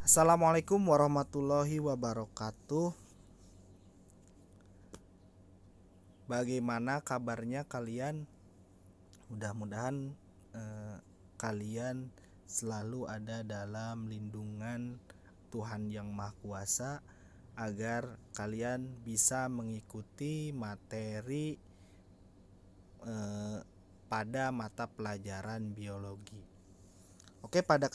Assalamualaikum warahmatullahi wabarakatuh. Bagaimana kabarnya kalian? Mudah-mudahan kalian selalu ada dalam lindungan Tuhan Yang Maha Kuasa, agar kalian bisa mengikuti materi pada mata pelajaran biologi. Oke, pada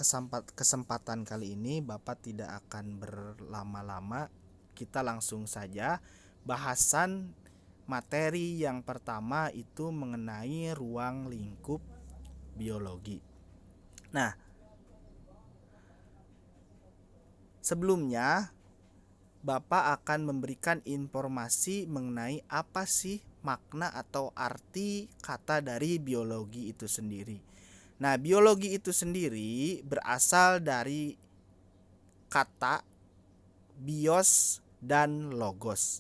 kesempatan kali ini Bapak tidak akan berlama-lama. Kita langsung saja. Bahasan materi yang pertama itu mengenai ruang lingkup biologi. Nah, sebelumnya Bapak akan memberikan informasi mengenai apa sih makna atau arti kata dari biologi itu sendiri. Nah, biologi itu sendiri berasal dari kata bios dan logos.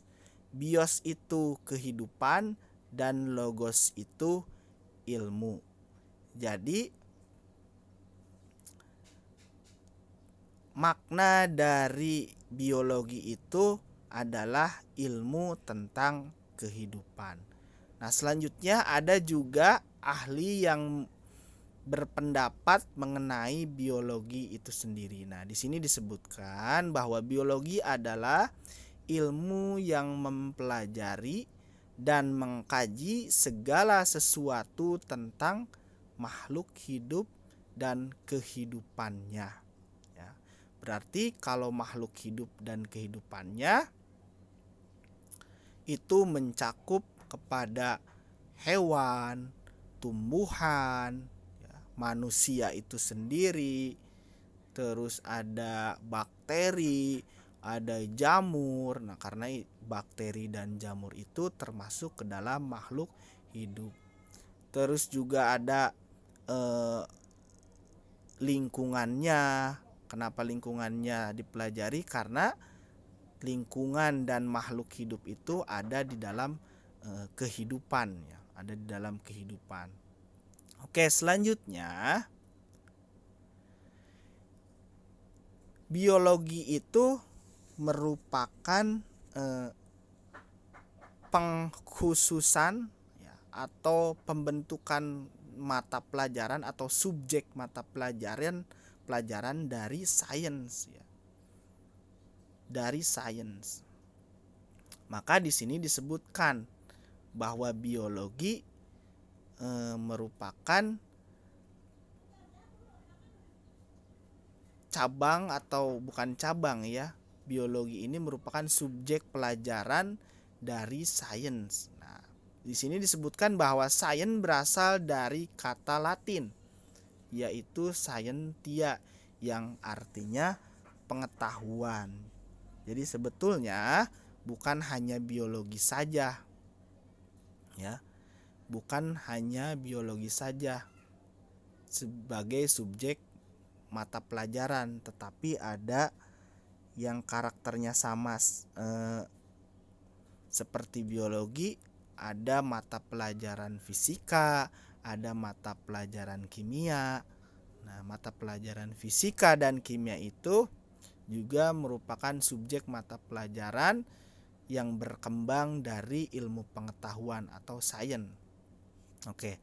Bios itu kehidupan dan logos itu ilmu. Jadi makna dari biologi itu adalah ilmu tentang kehidupan. Nah, selanjutnya ada juga ahli yang berpendapat mengenai biologi itu sendiri. Nah, di sini disebutkan bahwa biologi adalah ilmu yang mempelajari dan mengkaji segala sesuatu tentang makhluk hidup dan kehidupannya. Ya, berarti kalau makhluk hidup dan kehidupannya itu mencakup kepada hewan, tumbuhan, manusia itu sendiri, terus ada bakteri, ada jamur. Nah, karena bakteri dan jamur itu termasuk ke dalam makhluk hidup. Terus juga ada lingkungannya. Kenapa lingkungannya dipelajari? Karena lingkungan dan makhluk hidup itu ada di dalam kehidupan, ya, ada di dalam kehidupan. Oke, selanjutnya biologi itu merupakan pengkhususan, ya, atau pembentukan mata pelajaran atau subjek mata pelajaran dari sains, ya. Dari sains. Maka di sini disebutkan bahwa biologi merupakan cabang atau bukan cabang, ya. Biologi ini merupakan subjek pelajaran dari sains. Nah, di sini disebutkan bahwa sains berasal dari kata Latin, yaitu scientia, yang artinya pengetahuan. Jadi sebetulnya bukan hanya biologi saja, ya. Bukan hanya biologi saja sebagai subjek mata pelajaran, tetapi ada yang karakternya sama seperti biologi. Ada mata pelajaran fisika, ada mata pelajaran kimia. Nah, mata pelajaran fisika dan kimia itu juga merupakan subjek mata pelajaran yang berkembang dari ilmu pengetahuan atau sains. Oke.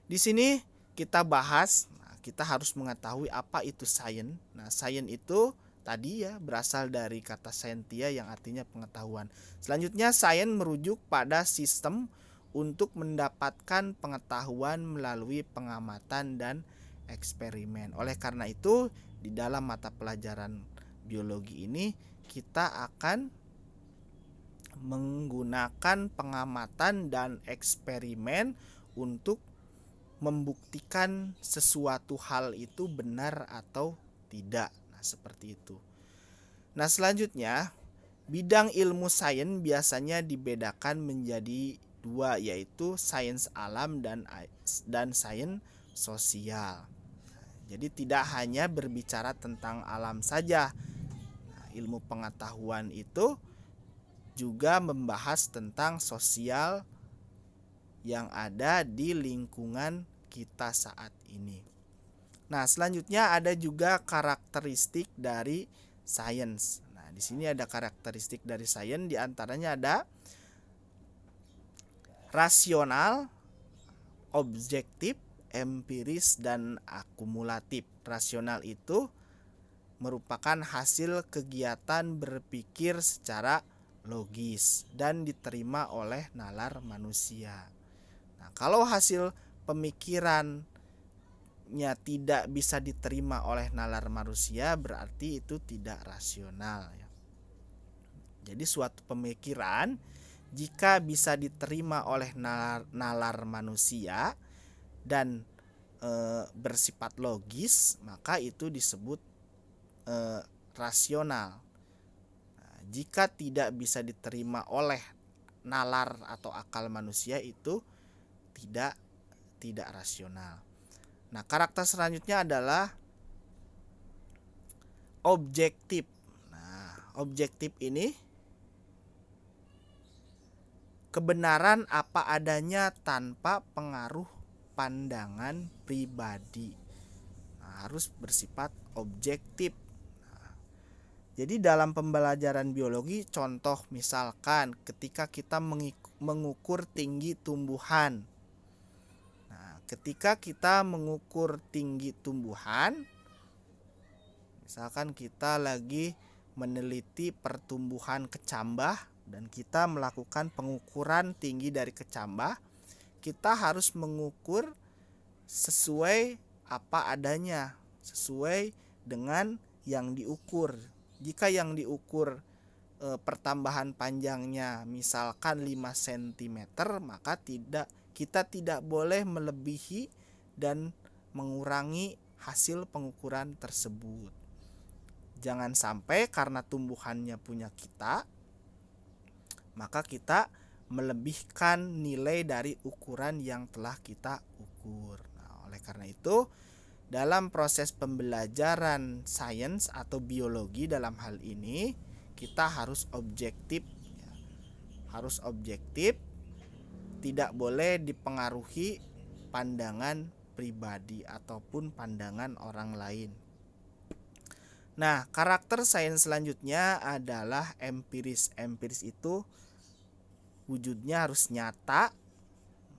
Di sini kita bahas, kita harus mengetahui apa itu sains. Nah, sains itu tadi, ya, berasal dari kata scientia yang artinya pengetahuan. Selanjutnya, sains merujuk pada sistem untuk mendapatkan pengetahuan melalui pengamatan dan eksperimen. Oleh karena itu, di dalam mata pelajaran biologi ini kita akan menggunakan pengamatan dan eksperimen untuk membuktikan sesuatu hal itu benar atau tidak. Nah, seperti itu. Nah, selanjutnya bidang ilmu sains biasanya dibedakan menjadi dua, yaitu sains alam dan sains sosial. Jadi tidak hanya berbicara tentang alam saja. Nah, ilmu pengetahuan itu juga membahas tentang sosial yang ada di lingkungan kita saat ini. Nah, selanjutnya ada juga karakteristik dari sains. Nah, di sini ada karakteristik dari sains, di antaranya ada rasional, objektif, empiris, dan akumulatif. Rasional itu merupakan hasil kegiatan berpikir secara logis dan diterima oleh nalar manusia. Nah, kalau hasil pemikirannya tidak bisa diterima oleh nalar manusia, berarti itu tidak rasional. Jadi suatu pemikiran jika bisa diterima oleh nalar manusia dan bersifat logis, maka itu disebut rasional. Nah, jika tidak bisa diterima oleh nalar atau akal manusia, itu tidak rasional. Nah, karakter selanjutnya adalah objektif. Nah, objektif ini kebenaran apa adanya tanpa pengaruh pandangan pribadi. Nah, harus bersifat objektif. Jadi dalam pembelajaran biologi, contoh misalkan ketika kita mengukur tinggi tumbuhan. Nah, ketika kita mengukur tinggi tumbuhan, misalkan kita lagi meneliti pertumbuhan kecambah dan kita melakukan pengukuran tinggi dari kecambah, kita harus mengukur sesuai apa adanya, sesuai dengan yang diukur. Jika yang diukur pertambahan panjangnya misalkan 5 cm, maka kita tidak boleh melebihi dan mengurangi hasil pengukuran tersebut. Jangan sampai karena tumbuhannya punya kita, maka kita melebihkan nilai dari ukuran yang telah kita ukur. Nah, oleh karena itu, dalam proses pembelajaran sains atau biologi dalam hal ini, kita harus objektif. Harus objektif, tidak boleh dipengaruhi pandangan pribadi ataupun pandangan orang lain. Nah, karakter sains selanjutnya adalah empiris. Empiris itu wujudnya harus nyata,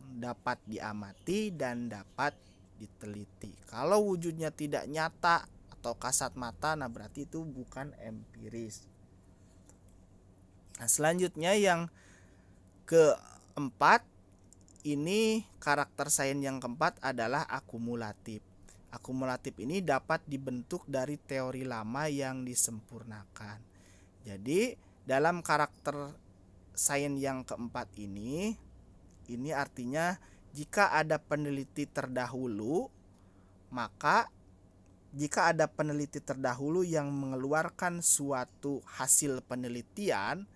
dapat diamati, dan dapat diteliti. Kalau wujudnya tidak nyata atau kasat mata, nah berarti itu bukan empiris. Nah, selanjutnya yang keempat, ini karakter sains yang keempat adalah akumulatif. Akumulatif ini dapat dibentuk dari teori lama yang disempurnakan. Jadi dalam karakter sains yang keempat ini artinya jika ada peneliti terdahulu, maka jika ada peneliti terdahulu yang mengeluarkan suatu hasil penelitian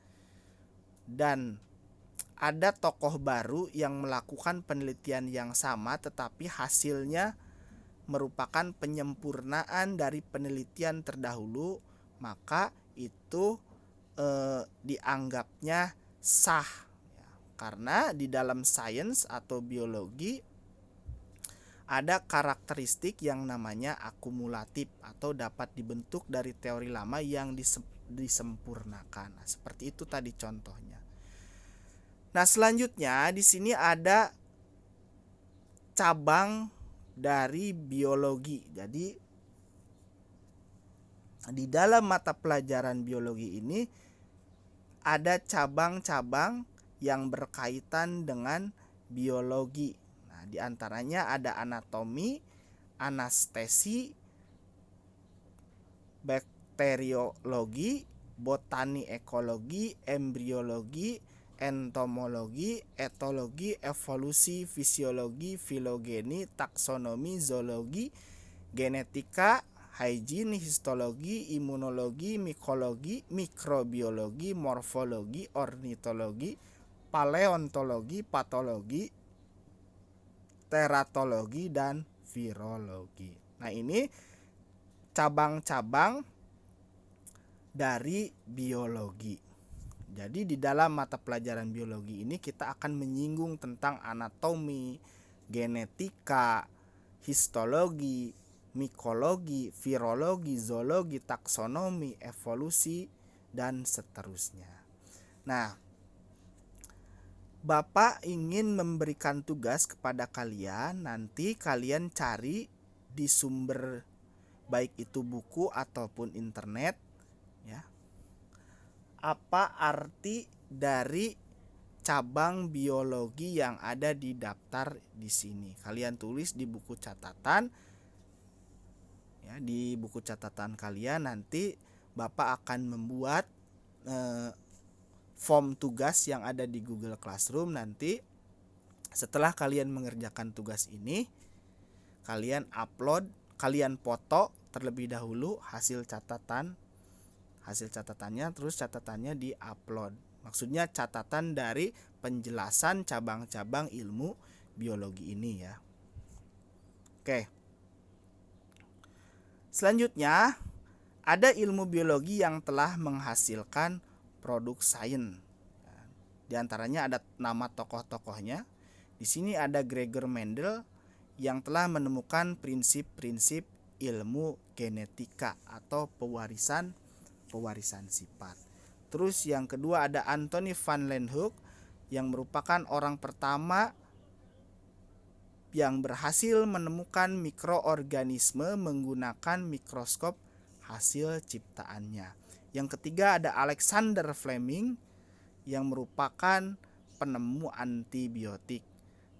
dan ada tokoh baru yang melakukan penelitian yang sama tetapi hasilnya merupakan penyempurnaan dari penelitian terdahulu, maka itu dianggapnya sah. Karena di dalam sains atau biologi ada karakteristik yang namanya akumulatif atau dapat dibentuk dari teori lama yang disempurnakan. Nah, seperti itu tadi contohnya. Nah, selanjutnya di sini ada cabang dari biologi. Jadi di dalam mata pelajaran biologi ini ada cabang-cabang yang berkaitan dengan biologi. Nah, di antaranya ada anatomi, anestesi, bakteriologi, botani ekologi, embriologi, entomologi, etologi, evolusi, fisiologi, filogeni, taksonomi, zoologi, genetika, hygiene, histologi, imunologi, mikologi, mikrobiologi, morfologi, ornitologi, paleontologi, patologi, teratologi, dan virologi. Nah, ini cabang-cabang dari biologi. Jadi di dalam mata pelajaran biologi ini kita akan menyinggung tentang anatomi, genetika, histologi, mikologi, virologi, zoologi, taksonomi, evolusi, dan seterusnya. Nah, Bapak ingin memberikan tugas kepada kalian, nanti kalian cari di sumber baik itu buku ataupun internet ya. Apa arti dari cabang biologi yang ada di daftar di sini? Kalian tulis di buku catatan ya, di buku catatan kalian nanti Bapak akan membuat form tugas yang ada di Google Classroom. Nanti setelah kalian mengerjakan tugas ini, kalian upload, kalian foto terlebih dahulu hasil catatannya, terus catatannya di-upload. Maksudnya catatan dari penjelasan cabang-cabang ilmu biologi ini ya. Oke. Selanjutnya, ada ilmu biologi yang telah menghasilkan produk sains. Di antaranya ada nama tokoh-tokohnya. Di sini ada Gregor Mendel yang telah menemukan prinsip-prinsip ilmu genetika atau pewarisan sifat. Terus yang kedua ada Anthony van Leeuwenhoek yang merupakan orang pertama yang berhasil menemukan mikroorganisme menggunakan mikroskop hasil ciptaannya. Yang ketiga ada Alexander Fleming yang merupakan penemu antibiotik.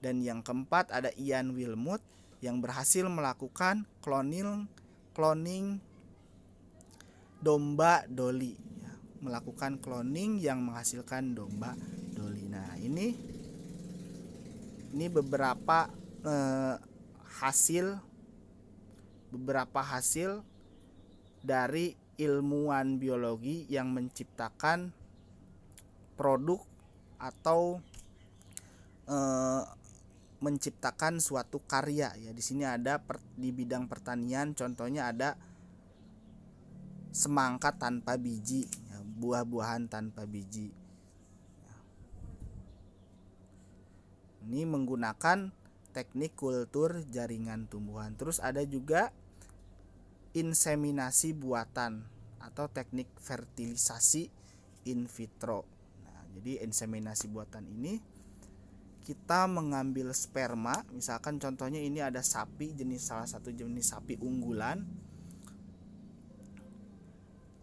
Dan yang keempat ada Ian Wilmut yang berhasil melakukan cloning domba Dolly, melakukan cloning yang menghasilkan domba Dolly. Nah, ini beberapa hasil dari ilmuwan biologi yang menciptakan produk atau menciptakan suatu karya ya. Di sini ada di bidang pertanian, contohnya ada semangka tanpa biji ya, buah-buahan tanpa biji. Ini menggunakan teknik kultur jaringan tumbuhan. Terus ada juga inseminasi buatan atau teknik fertilisasi in vitro. Nah, jadi inseminasi buatan ini kita mengambil sperma, misalkan contohnya ini ada sapi, salah satu jenis sapi unggulan.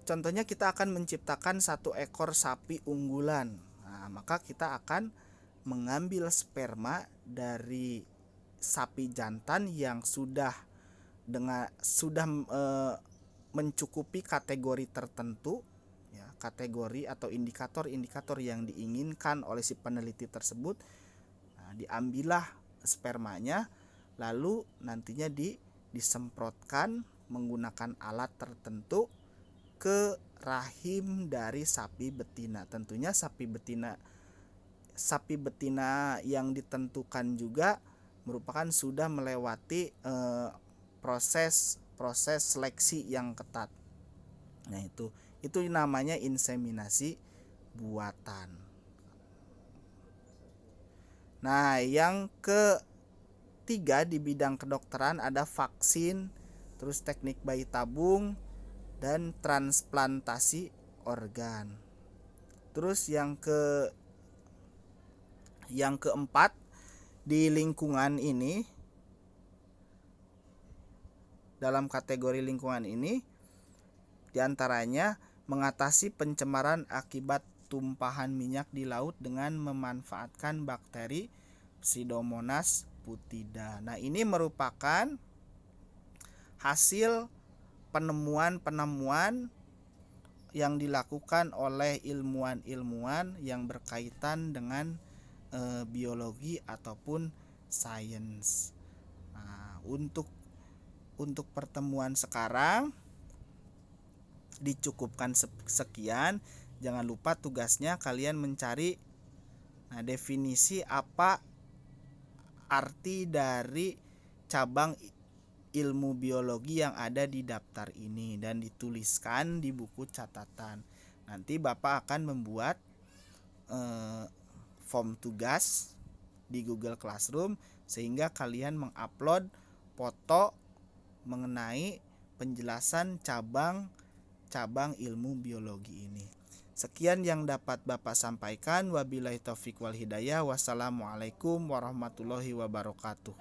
Contohnya kita akan menciptakan satu ekor sapi unggulan. Nah, maka kita akan mengambil sperma dari sapi jantan yang sudah mencukupi kategori tertentu ya, kategori atau indikator yang diinginkan oleh si peneliti tersebut. Nah, diambillah spermanya, lalu nantinya disemprotkan menggunakan alat tertentu ke rahim dari sapi betina. Tentunya sapi betina yang ditentukan juga merupakan sudah melewati proses seleksi yang ketat. Nah, itu namanya inseminasi buatan. Nah, yang ketiga di bidang kedokteran ada vaksin, terus teknik bayi tabung dan transplantasi organ. Terus yang keempat di lingkungan ini, dalam kategori lingkungan ini diantaranya mengatasi pencemaran akibat tumpahan minyak di laut dengan memanfaatkan bakteri Pseudomonas putida. Nah, ini merupakan hasil penemuan yang dilakukan oleh ilmuwan yang berkaitan dengan biologi ataupun sains. Nah, untuk pertemuan sekarang dicukupkan sekian. Jangan lupa tugasnya kalian mencari definisi apa arti dari cabang ilmu biologi yang ada di daftar ini dan dituliskan di buku catatan. Nanti Bapak akan membuat form tugas di Google Classroom sehingga kalian mengupload foto mengenai penjelasan cabang ilmu biologi ini. Sekian yang dapat Bapak sampaikan. Wabillahi taufik wal hidayah. Wassalamualaikum warahmatullahi wabarakatuh.